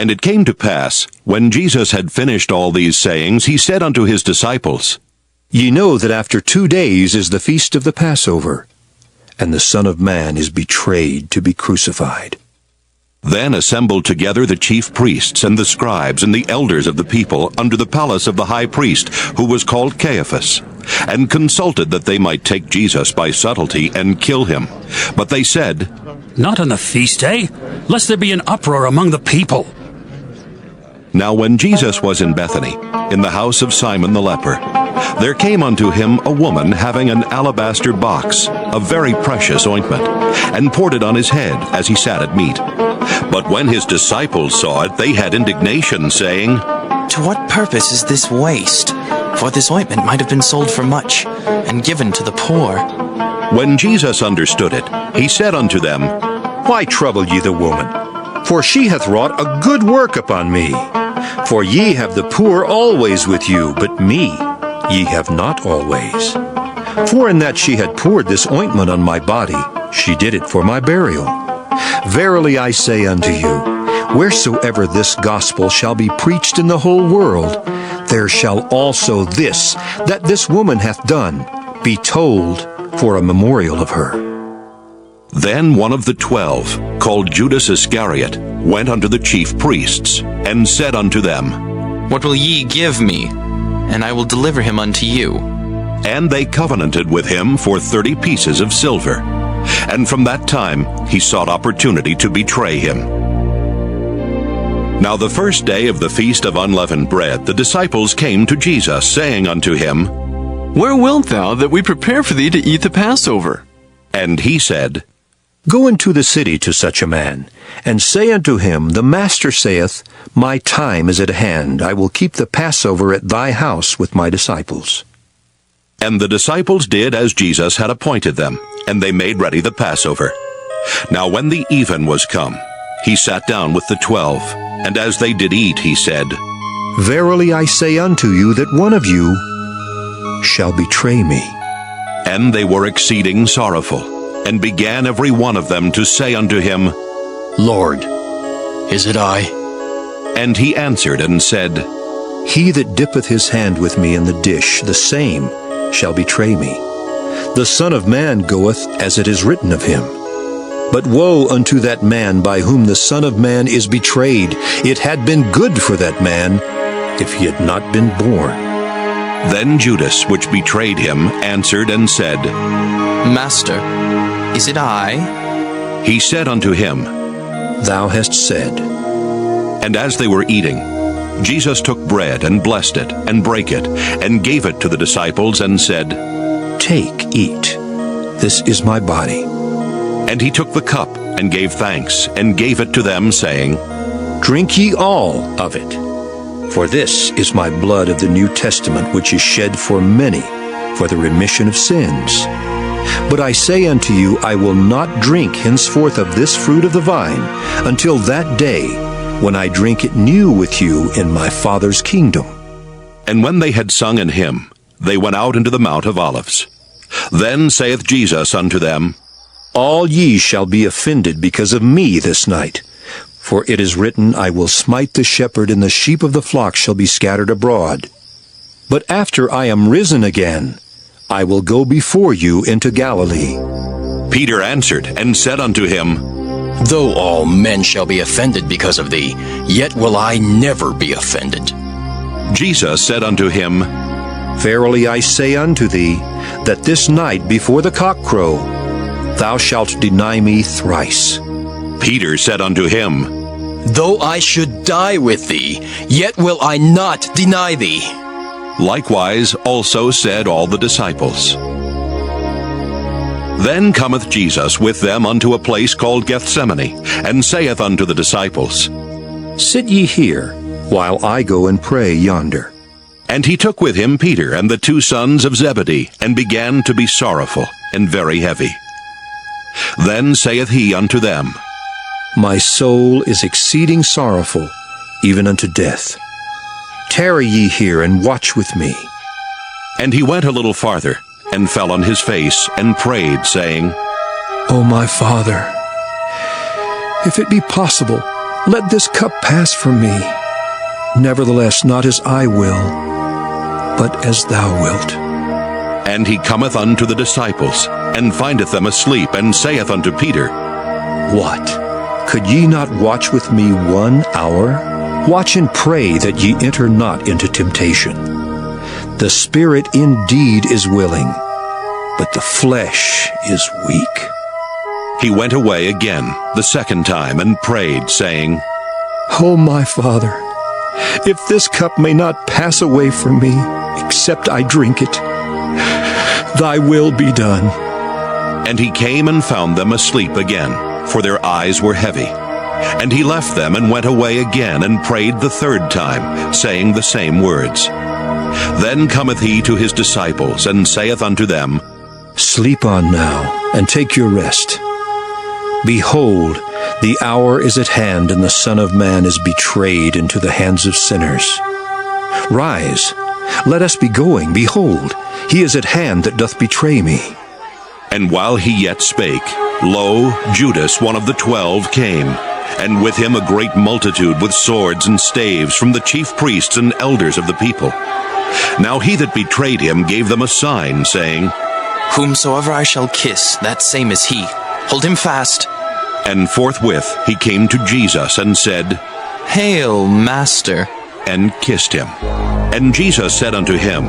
And it came to pass, when Jesus had finished all these sayings, he said unto his disciples, Ye know that after 2 days is the feast of the Passover, and the Son of Man is betrayed to be crucified. Then assembled together the chief priests and the scribes and the elders of the people unto the palace of the high priest, who was called Caiaphas, and consulted that they might take Jesus by subtlety and kill him. But they said, Not on the feast day, lest there be an uproar among the people. Now when Jesus was in Bethany, in the house of Simon the leper, there came unto him a woman having an alabaster box of very precious ointment, and poured it on his head as he sat at meat. But when his disciples saw it, they had indignation, saying, To what purpose is this waste? For this ointment might have been sold for much, and given to the poor. When Jesus understood it, he said unto them, Why trouble ye the woman? For she hath wrought a good work upon me. For ye have the poor always with you, but me ye have not always. For in that she had poured this ointment on my body, she did it for my burial. Verily I say unto you, wheresoever this gospel shall be preached in the whole world, there shall also this, that this woman hath done, be told for a memorial of her. Then one of the 12, called Judas Iscariot, went unto the chief priests, and said unto them, What will ye give me? And I will deliver him unto you. And they covenanted with him for 30 pieces of silver. And from that time he sought opportunity to betray him. Now the first day of the feast of unleavened bread, the disciples came to Jesus, saying unto him, Where wilt thou that we prepare for thee to eat the Passover? And he said, Go into the city to such a man, and say unto him, The Master saith, My time is at hand. I will keep the Passover at thy house with my disciples. And the disciples did as Jesus had appointed them, and they made ready the Passover. Now when the even was come, he sat down with the 12, and as they did eat, he said, Verily I say unto you that one of you shall betray me. And they were exceeding sorrowful, and began every one of them to say unto him, Lord, is it I? And he answered and said, He that dippeth his hand with me in the dish, the same shall betray me. The Son of Man goeth as it is written of him. But woe unto that man by whom the Son of Man is betrayed. It had been good for that man if he had not been born. Then Judas, which betrayed him, answered and said, Master, is it I? He said unto him, Thou hast said. And as they were eating, Jesus took bread and blessed it, and brake it, and gave it to the disciples, and said, Take, eat. This is my body. And he took the cup, and gave thanks, and gave it to them, saying, Drink ye all of it. For this is my blood of the New Testament, which is shed for many for the remission of sins. But I say unto you, I will not drink henceforth of this fruit of the vine, until that day when I drink it new with you in my Father's kingdom. And when they had sung an hymn, they went out into the Mount of Olives. Then saith Jesus unto them, All ye shall be offended because of me this night. For it is written, I will smite the shepherd, and the sheep of the flock shall be scattered abroad. But after I am risen again, I will go before you into Galilee. Peter answered and said unto him, Though all men shall be offended because of thee, yet will I never be offended. Jesus said unto him, Verily I say unto thee, that this night before the cock crow, thou shalt deny me thrice. Peter said unto him, Though I should die with thee, yet will I not deny thee. Likewise also said all the disciples. Then cometh Jesus with them unto a place called Gethsemane, and saith unto the disciples, Sit ye here, while I go and pray yonder. And he took with him Peter and the 2 sons of Zebedee, and began to be sorrowful and very heavy. Then saith he unto them, My soul is exceeding sorrowful, even unto death. Tarry ye here, and watch with me. And he went a little farther, and fell on his face, and prayed, saying, O my Father, if it be possible, let this cup pass from me. Nevertheless, not as I will, but as thou wilt. And he cometh unto the disciples, and findeth them asleep, and saith unto Peter, What? Could ye not watch with me 1 hour? Watch and pray that ye enter not into temptation. The spirit indeed is willing, but the flesh is weak. He went away again the second time, and prayed, saying, O my Father, if this cup may not pass away from me, except I drink it, thy will be done. And he came and found them asleep again, for their eyes were heavy. And he left them and went away again, and prayed the third time, saying the same words. Then cometh he to his disciples, and saith unto them, Sleep on now, and take your rest. Behold, the hour is at hand, and the Son of Man is betrayed into the hands of sinners. Rise, let us be going. Behold, he is at hand that doth betray me. And while he yet spake, lo, Judas, one of the 12, came, and with him a great multitude with swords and staves from the chief priests and elders of the people. Now he that betrayed him gave them a sign, saying, Whomsoever I shall kiss, that same is he. Hold him fast. And forthwith he came to Jesus, and said, Hail, Master. and kissed him. And Jesus said unto him,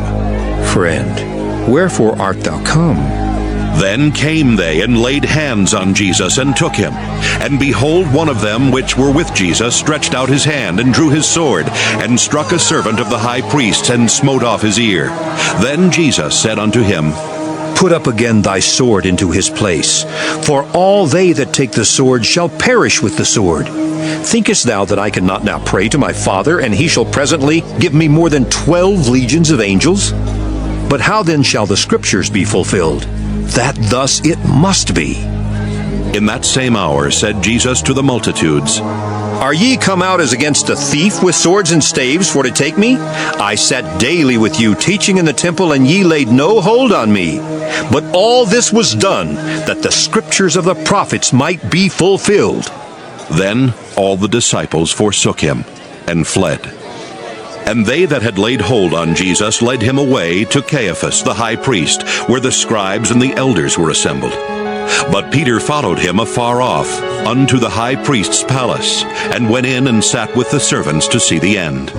Friend, wherefore art thou come? Then came they, and laid hands on Jesus, and took him. And behold, one of them which were with Jesus stretched out his hand, and drew his sword, and struck a servant of the high priest, and smote off his ear. Then Jesus said unto him, Put up again thy sword into his place, for all they that take the sword shall perish with the sword. Thinkest thou that I cannot now pray to my Father, and he shall presently give me more than 12 legions of angels? But how then shall the Scriptures be fulfilled, that thus it must be? In that same hour said Jesus to the multitudes, Are ye come out as against a thief with swords and staves for to take me? I sat daily with you teaching in the temple, and ye laid no hold on me. But all this was done, that the Scriptures of the prophets might be fulfilled. Then all the disciples forsook him, and fled. And they that had laid hold on Jesus led him away to Caiaphas the high priest, where the scribes and the elders were assembled. But Peter followed him afar off, unto the high priest's palace, and went in and sat with the servants to see the end.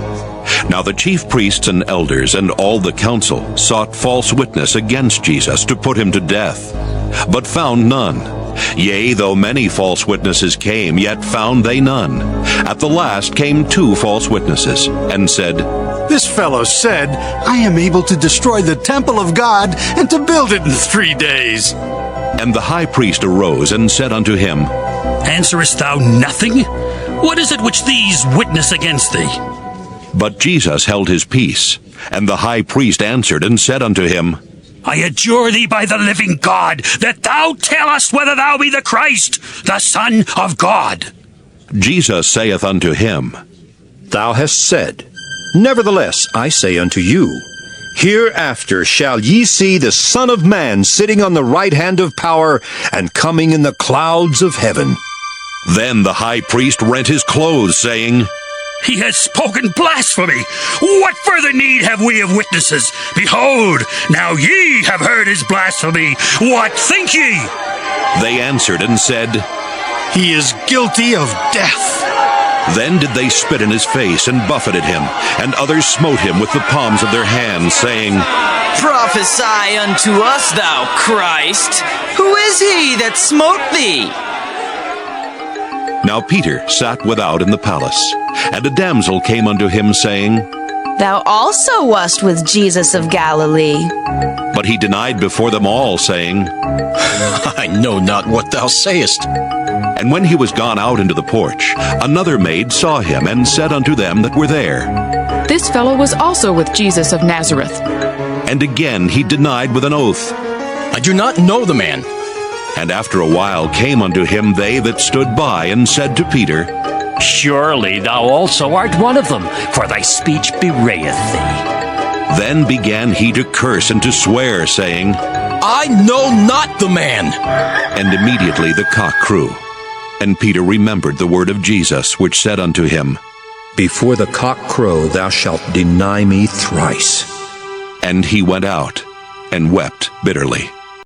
Now the chief priests and elders and all the council sought false witness against Jesus to put him to death, but found none. Yea, though many false witnesses came, yet found they none. At the last came 2 false witnesses, and said, This fellow said, I am able to destroy the temple of God and to build it in 3 days. And the high priest arose and said unto him, Answerest thou nothing? What is it which these witness against thee? But Jesus held his peace. And the high priest answered and said unto him, I adjure thee by the living God, that thou tell us whether thou be the Christ, the Son of God. Jesus saith unto him, Thou hast said, Nevertheless, I say unto you, hereafter shall ye see the Son of Man sitting on the right hand of power, and coming in the clouds of heaven. Then the high priest rent his clothes, saying, He has spoken blasphemy. What further need have we of witnesses? Behold, now ye have heard his blasphemy. What think ye? They answered and said, He is guilty of death. Then did they spit in his face and buffeted him, and others smote him with the palms of their hands, saying, Prophesy unto us, thou Christ. Who is he that smote thee? Now Peter sat without in the palace, and a damsel came unto him, saying, Thou also wast with Jesus of Galilee. But he denied before them all, saying, I know not what thou sayest. And when he was gone out into the porch, another maid saw him, and said unto them that were there, This fellow was also with Jesus of Nazareth. And again he denied with an oath. I do not know the man. And after a while came unto him they that stood by, and said to Peter, Surely thou also art one of them, for thy speech bewrayeth thee. Then began he to curse and to swear, saying, I know not the man. And immediately the cock crew. And Peter remembered the word of Jesus, which said unto him, Before the cock crow, thou shalt deny me thrice. And he went out and wept bitterly.